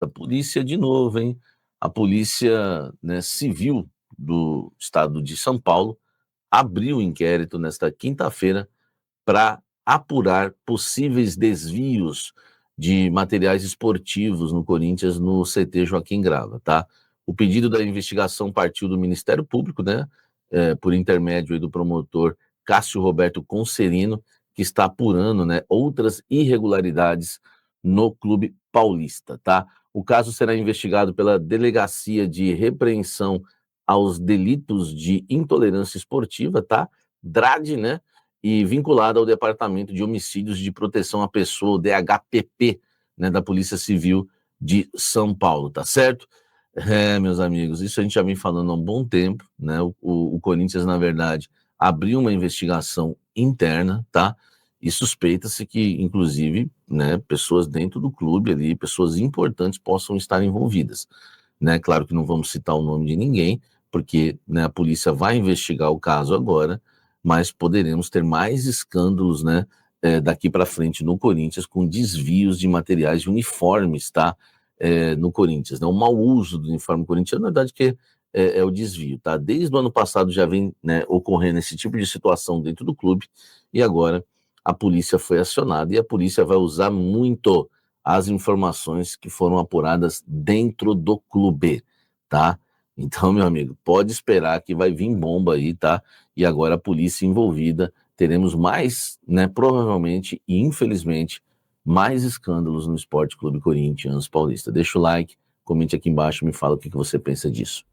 A polícia de novo, hein? A polícia, né, civil do estado de São Paulo abriu um inquérito nesta quinta-feira para apurar possíveis desvios de materiais esportivos no Corinthians no CT Joaquim Grava, tá? O pedido da investigação partiu do Ministério Público, né, por intermédio aí do promotor Cássio Roberto Concerino, que está apurando, né, outras irregularidades no clube paulista, tá? O caso será investigado pela Delegacia de Repreensão aos Delitos de Intolerância Esportiva, tá? DRAD, né? E vinculado ao Departamento de Homicídios de Proteção à Pessoa, o DHPP, né, da Polícia Civil de São Paulo, tá certo? Meus amigos, isso a gente já vem falando há um bom tempo, né? O Corinthians, na verdade, abriu uma investigação interna, tá? E suspeita-se que, inclusive, né, pessoas dentro do clube ali, pessoas importantes possam estar envolvidas, né? Claro que não vamos citar o nome de ninguém, porque, né, a polícia vai investigar o caso agora, mas poderemos ter mais escândalos, né, daqui para frente no Corinthians com desvios de materiais de uniformes, tá? No Corinthians, né? O mau uso do uniforme corintiano, na verdade, que é o desvio, tá? Desde o ano passado já vem, né, ocorrendo esse tipo de situação dentro do clube e agora a polícia foi acionada e a polícia vai usar muito as informações que foram apuradas dentro do clube, tá? Então, meu amigo, pode esperar que vai vir bomba aí, tá? E agora a polícia envolvida, teremos mais, né, provavelmente e infelizmente, mais escândalos no Esporte Clube Corinthians Paulista. Deixa o like, comente aqui embaixo e me fala o que você pensa disso.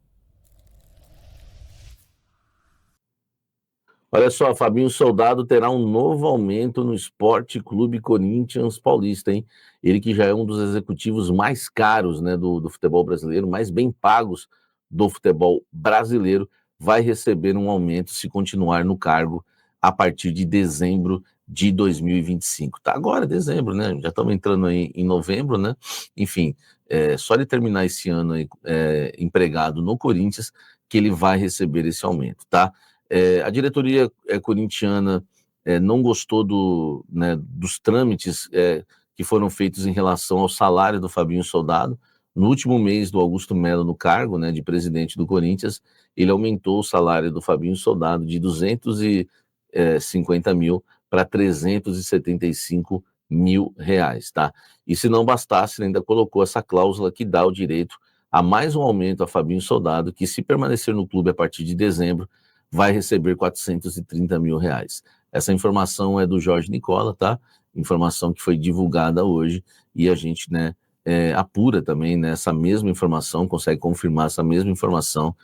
Olha só, Fabinho Soldado terá um novo aumento no Esporte Clube Corinthians Paulista, hein? Ele que já é um dos executivos mais caros, né, do futebol brasileiro, mais bem pagos do futebol brasileiro, vai receber um aumento se continuar no cargo a partir de dezembro de 2025. Tá agora, dezembro, né? Já estamos entrando aí em novembro, né? Enfim, só ele terminar esse ano aí, empregado no Corinthians que ele vai receber esse aumento, tá? A diretoria corintiana não gostou né, dos trâmites que foram feitos em relação ao salário do Fabinho Soldado. No último mês do Augusto Melo no cargo, né, de presidente do Corinthians, ele aumentou o salário do Fabinho Soldado de 250 mil para 375 mil reais, tá? E se não bastasse, ele ainda colocou essa cláusula que dá o direito a mais um aumento a Fabinho Soldado, que se permanecer no clube a partir de dezembro, vai receber 430 mil reais. Essa informação é do Jorge Nicola, tá? Informação que foi divulgada hoje e a gente, né, apura também, né, essa mesma informação, consegue confirmar essa mesma informação,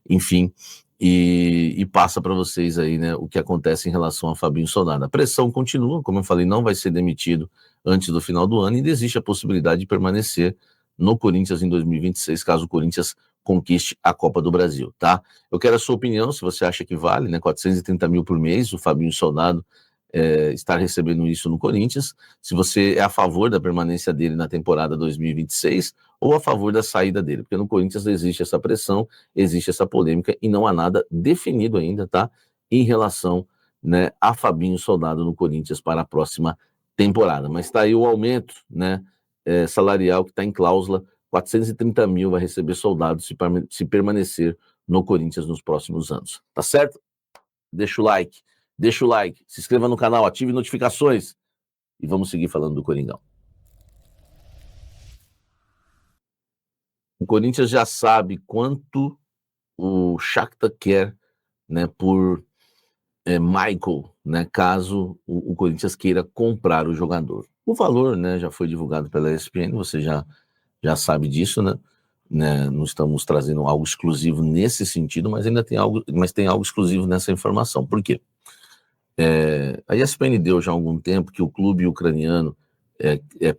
enfim, e passa para vocês aí, né, o que acontece em relação a Fabinho Soldado. A pressão continua, como eu falei, não vai ser demitido antes do final do ano e existe a possibilidade de permanecer no Corinthians em 2026, caso o Corinthians conquiste a Copa do Brasil, tá? Eu quero a sua opinião, se você acha que vale, né, 430 mil por mês, o Fabinho Soldado estar recebendo isso no Corinthians, se você é a favor da permanência dele na temporada 2026 ou a favor da saída dele, porque no Corinthians existe essa pressão, existe essa polêmica e não há nada definido ainda, tá? Em relação, né, a Fabinho Soldado no Corinthians para a próxima temporada. Mas está aí o aumento, né, salarial que está em cláusula, 430 mil vai receber Soldado se permanecer no Corinthians nos próximos anos. Tá certo? Deixa o like, se inscreva no canal, ative notificações e vamos seguir falando do Coringão. O Corinthians já sabe quanto o Shakhtar quer, né, por Michael, né, caso o Corinthians queira comprar o jogador. O valor, né, já foi divulgado pela ESPN, você já sabe disso, né? Não estamos trazendo algo exclusivo nesse sentido, mas ainda tem algo exclusivo nessa informação. Por quê? A ESPN deu já há algum tempo que o clube ucraniano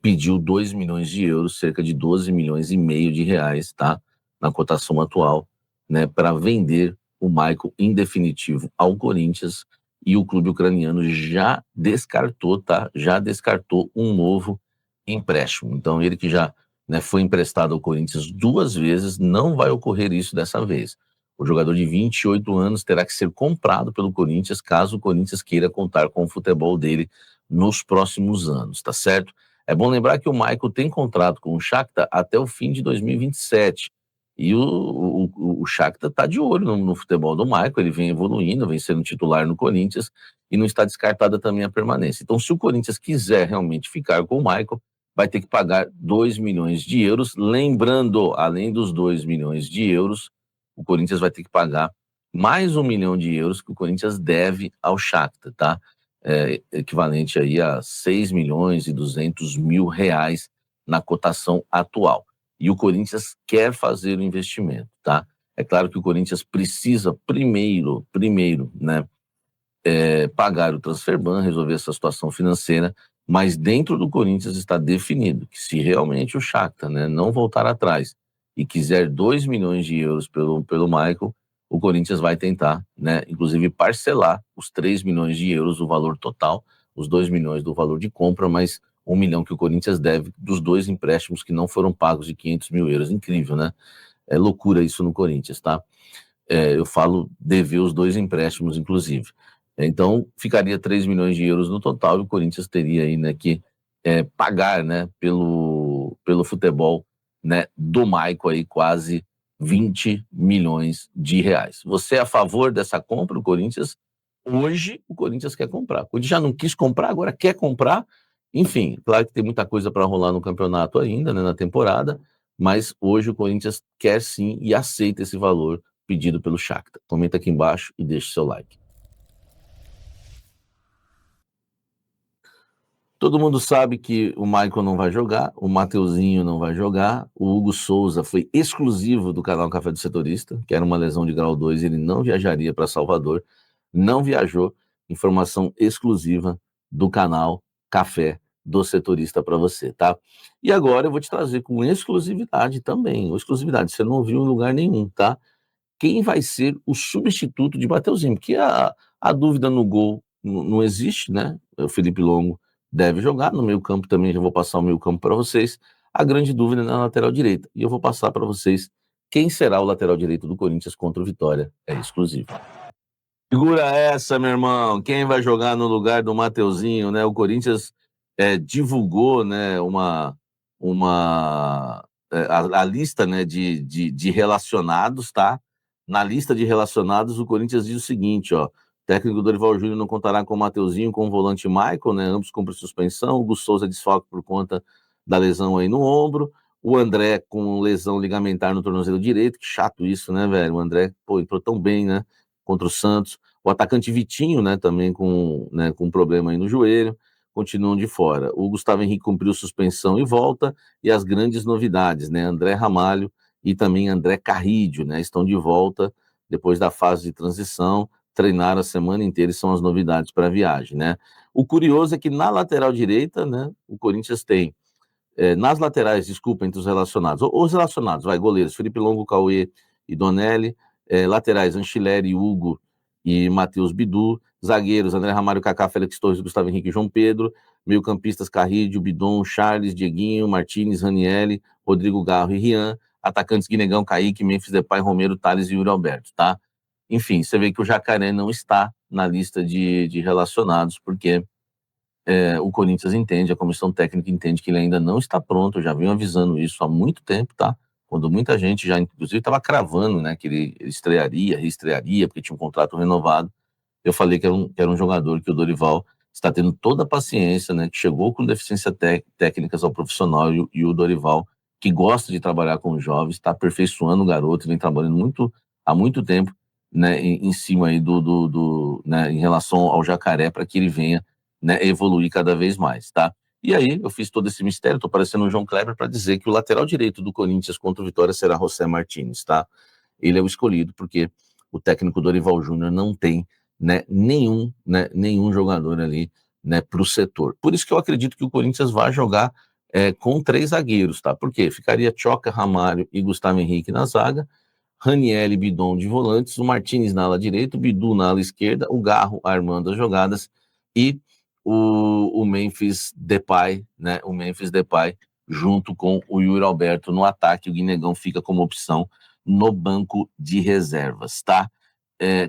pediu 2 milhões de euros, cerca de 12 milhões e meio de reais, tá? Na cotação atual, né? Para vender o Michael em definitivo ao Corinthians, e o clube ucraniano já descartou, tá? Já descartou um novo empréstimo. Então, ele que já, né, foi emprestado ao Corinthians 2 vezes, não vai ocorrer isso dessa vez. O jogador de 28 anos terá que ser comprado pelo Corinthians caso o Corinthians queira contar com o futebol dele nos próximos anos, tá certo? É bom lembrar que o Michael tem contrato com o Shakhtar até o fim de 2027. E o Shakhtar está de olho no futebol do Michael, ele vem evoluindo, vem sendo titular no Corinthians e não está descartada também a permanência. Então, se o Corinthians quiser realmente ficar com o Michael, vai ter que pagar 2 milhões de euros. Lembrando, além dos 2 milhões de euros, o Corinthians vai ter que pagar mais 1 milhão de euros que o Corinthians deve ao Shakhtar, tá? Equivalente aí a 6 milhões e 200 mil reais na cotação atual. E o Corinthians quer fazer o investimento, tá? É claro que o Corinthians precisa primeiro, né, pagar o transfer ban, resolver essa situação financeira, mas dentro do Corinthians está definido que se realmente o Shakhtar, né, não voltar atrás e quiser 2 milhões de euros pelo Michael, o Corinthians vai tentar, né, inclusive parcelar os 3 milhões de euros, o valor total, os 2 milhões do valor de compra, mas 1 milhão que o Corinthians deve dos 2 empréstimos que não foram pagos de 500 mil euros. Incrível, né? É loucura isso no Corinthians, tá? Eu falo dever os 2 empréstimos, inclusive. Então, ficaria 3 milhões de euros no total e o Corinthians teria aí, né, que pagar, né, pelo futebol, né, do Michael aí quase 20 milhões de reais. Você é a favor dessa compra? O Corinthians, hoje, o Corinthians quer comprar. O Corinthians já não quis comprar, agora quer comprar. Enfim, claro que tem muita coisa para rolar no campeonato ainda, né, na temporada, mas hoje o Corinthians quer sim e aceita esse valor pedido pelo Shakhtar. Comenta aqui embaixo e deixe seu like. Todo mundo sabe que o Michael não vai jogar, o Mateuzinho não vai jogar, o Hugo Souza foi exclusivo do canal Café do Setorista, que era uma lesão de grau 2, ele não viajaria para Salvador, não viajou, informação exclusiva do canal Café do Setorista para você, tá? E agora eu vou te trazer com exclusividade também, exclusividade, você não ouviu em lugar nenhum, tá? Quem vai ser o substituto de Mateuzinho, porque a dúvida no gol não existe, né? O Felipe Longo deve jogar, no meio campo também já vou passar o meio campo para vocês, a grande dúvida é na lateral direita, e eu vou passar para vocês quem será o lateral direito do Corinthians contra o Vitória, é exclusivo. Segura essa, meu irmão. Quem vai jogar no lugar do Mateuzinho, né? O Corinthians divulgou, né, a lista, né, de relacionados, tá? Na lista de relacionados, o Corinthians diz o seguinte, ó. O técnico Dorival Júnior não contará com o Mateuzinho, com o volante Michael, né? Ambos cumprem suspensão. O Gus Souza desfalque por conta da lesão aí no ombro. O André com lesão ligamentar no tornozelo direito. Que chato isso, né, velho? O André, pô, entrou tão bem, né? Contra o Santos. O atacante Vitinho, né, também com problema aí no joelho, continuam de fora. O Gustavo Henrique cumpriu suspensão e volta, e as grandes novidades, né, André Ramalho e também André Carrídio, né, estão de volta depois da fase de transição, treinaram a semana inteira e são as novidades para a viagem, né. O curioso é que na lateral direita, né, o Corinthians tem, nas laterais, desculpa, entre os relacionados, os relacionados, vai, goleiros, Felipe Longo, Cauê e Donelli, laterais, Anchileri, Hugo e Matheus Bidu, zagueiros, André Ramalho, Kaká, Félix Torres, Gustavo Henrique e João Pedro, meio-campistas, Carrídio, Bidon, Charles, Dieguinho, Martins, Ranielli, Rodrigo Garro e Rian, atacantes, Guinegão, Kaique, Memphis Depay, Romero, Thales e Yuri Alberto, tá? Enfim, você vê que o Jacaré não está na lista de relacionados, porque o Corinthians entende, a comissão técnica entende que ele ainda não está pronto, eu já venho avisando isso há muito tempo, tá? Quando muita gente já, inclusive, estava cravando, né, que ele estrearia, reestrearia, porque tinha um contrato renovado. Eu falei que era um jogador que o Dorival está tendo toda a paciência, né, que chegou com deficiência técnicas ao profissional, e o Dorival, que gosta de trabalhar com os jovens, está aperfeiçoando o garoto, vem trabalhando há muito tempo, né, em cima aí né, em relação ao Jacaré, para que ele venha, né, evoluir cada vez mais, tá? E aí, eu fiz todo esse mistério, tô parecendo um João Kleber para dizer que o lateral direito do Corinthians contra o Vitória será José Martins, tá? Ele é o escolhido porque o técnico Dorival Júnior não tem, né, nenhum jogador ali, né, para o setor. Por isso que eu acredito que o Corinthians vai jogar com 3 zagueiros, tá? Porque ficaria Choca, Ramalho e Gustavo Henrique na zaga, Raniel e Bidon de volantes, o Martins na ala direita, o Bidu na ala esquerda, o Garro armando as jogadas e o Memphis Depay, né? O Memphis Depay junto com o Yuri Alberto no ataque. O Guinegão fica como opção no banco de reservas, tá?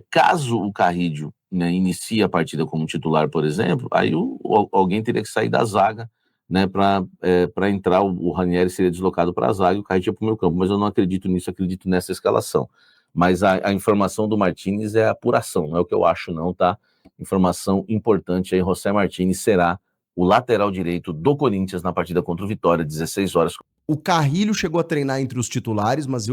Caso o Carrídio, né, inicie a partida como titular, por exemplo, aí alguém teria que sair da zaga, né, para entrar, o Ranieri seria deslocado para a zaga e o Carrillo ia para o meio campo, mas eu não acredito nisso, acredito nessa escalação. Mas a informação do Martínez é apuração, não é o que eu acho não, tá? Informação importante aí, José Martínez será o lateral direito do Corinthians na partida contra o Vitória, 16 horas. O Carrillo chegou a treinar entre os titulares, mas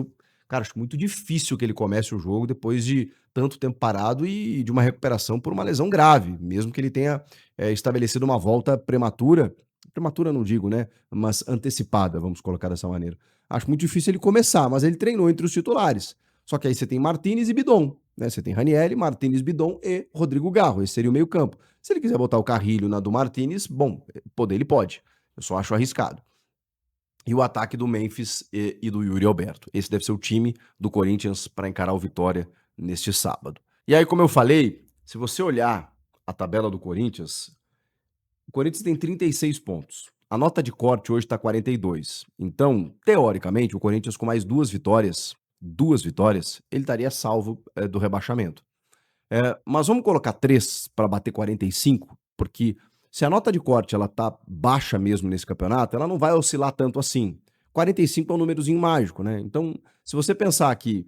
cara, acho muito difícil que ele comece o jogo depois de tanto tempo parado e de uma recuperação por uma lesão grave, mesmo que ele tenha estabelecido uma volta prematura. Prematura não digo, né? Mas antecipada, vamos colocar dessa maneira. Acho muito difícil ele começar, mas ele treinou entre os titulares. Só que aí você tem Martínez e Bidon, né? Você tem Ranieri, Martínez, Bidon e Rodrigo Garro. Esse seria o meio-campo. Se ele quiser botar o Carrillo na do Martínez, bom, poder ele pode. Eu só acho arriscado. E o ataque do Memphis e do Yuri Alberto. Esse deve ser o time do Corinthians para encarar o Vitória neste sábado. E aí, como eu falei, se você olhar a tabela do Corinthians, o Corinthians tem 36 pontos. A nota de corte hoje está 42. Então, teoricamente, o Corinthians com mais duas vitórias, ele estaria salvo do rebaixamento. Mas vamos colocar 3 para bater 45, porque se a nota de corte ela tá baixa mesmo nesse campeonato, ela não vai oscilar tanto assim. 45 é um númerozinho mágico, né? Então, se você pensar que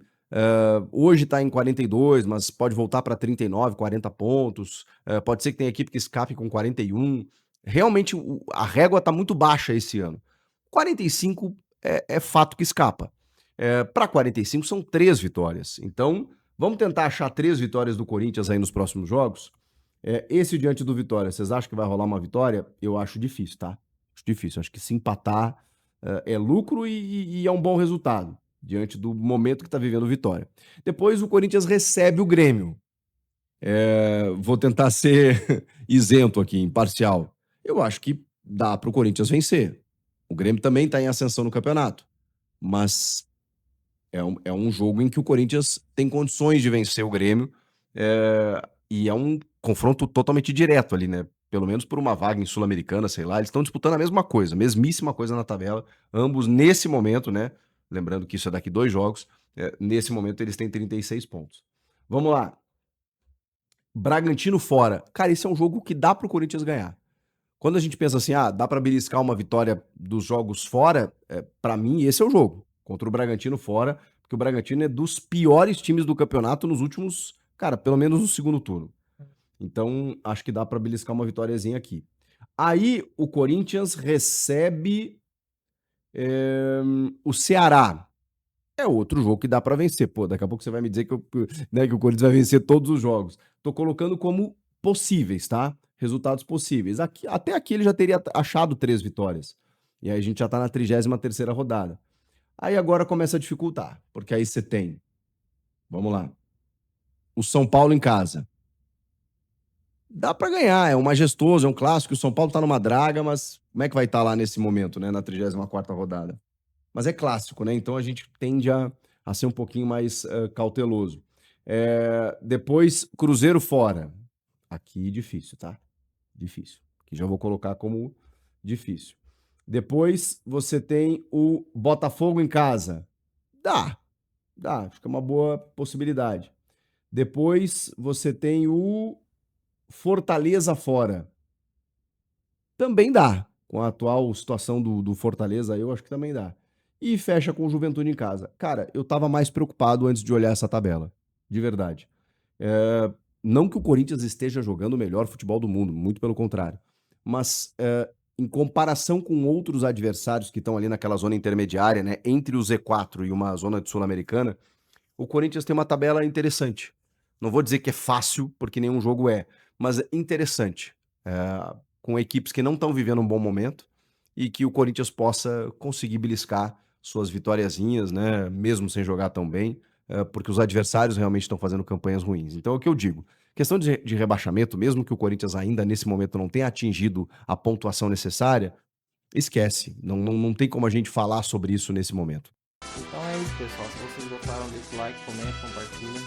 hoje está em 42, mas pode voltar para 39, 40 pontos, pode ser que tenha equipe que escape com 41. Realmente, a régua está muito baixa esse ano. 45 é fato que escapa. Para 45 são 3 vitórias. Então, vamos tentar achar 3 vitórias do Corinthians aí nos próximos jogos. Esse diante do Vitória, vocês acham que vai rolar uma vitória? Eu acho difícil, tá? Acho difícil. Acho que se empatar é lucro e é um bom resultado diante do momento que está vivendo o Vitória. Depois o Corinthians recebe o Grêmio. Vou tentar ser isento aqui, imparcial. Eu acho que dá para o Corinthians vencer. O Grêmio também está em ascensão no campeonato. Mas é um jogo em que o Corinthians tem condições de vencer o Grêmio. E é um confronto totalmente direto ali, né? Pelo menos por uma vaga em Sul-Americana, sei lá. Eles estão disputando a mesma coisa, mesmíssima coisa na tabela. Ambos, nesse momento, né? Lembrando que isso é daqui 2 jogos. Nesse momento, eles têm 36 pontos. Vamos lá. Bragantino fora. Cara, esse é um jogo que dá pro Corinthians ganhar. Quando a gente pensa assim, dá pra beliscar uma vitória dos jogos fora, pra mim, esse é o jogo. Contra o Bragantino fora, porque o Bragantino é dos piores times do campeonato nos últimos, cara, pelo menos no segundo turno. Então, acho que dá pra beliscar uma vitóriazinha aqui. Aí, o Corinthians recebe o Ceará. É outro jogo que dá pra vencer. Pô, daqui a pouco você vai me dizer que o Corinthians vai vencer todos os jogos. Tô colocando como possíveis, tá? Resultados possíveis. Até aqui ele já teria achado 3 vitórias. E aí a gente já tá na 33ª rodada. Aí agora começa a dificultar, porque aí você tem, vamos lá, o São Paulo em casa. Dá pra ganhar, é um majestoso, é um clássico. O São Paulo tá numa draga, mas como é que vai estar lá nesse momento, né? Na 34ª rodada. Mas é clássico, né? Então a gente tende a ser um pouquinho mais cauteloso. Depois, Cruzeiro fora. Aqui difícil, tá? Difícil. Aqui já vou colocar como difícil. Depois você tem o Botafogo em casa. Dá. Acho que é uma boa possibilidade. Depois você tem o Fortaleza fora. Também dá. Com a atual situação do Fortaleza, eu acho que também dá. E fecha com o Juventude em casa. Cara, eu tava mais preocupado antes de olhar essa tabela. De verdade. Não que o Corinthians esteja jogando o melhor futebol do mundo, muito pelo contrário. Mas, em comparação com outros adversários que estão ali naquela zona intermediária, né, entre o Z4 e uma zona de Sul-Americana, o Corinthians tem uma tabela interessante. Não vou dizer que é fácil, porque nenhum jogo é, mas é interessante. Com equipes que não estão vivendo um bom momento e que o Corinthians possa conseguir beliscar suas vitóriazinhas, né, mesmo sem jogar tão bem, porque os adversários realmente estão fazendo campanhas ruins. Então é o que eu digo. Questão de rebaixamento, mesmo que o Corinthians ainda nesse momento não tenha atingido a pontuação necessária, esquece. Não tem como a gente falar sobre isso nesse momento. Então é isso, pessoal. Se vocês gostaram, deixa o like, comenta, compartilha.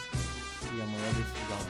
E amanhã decisão.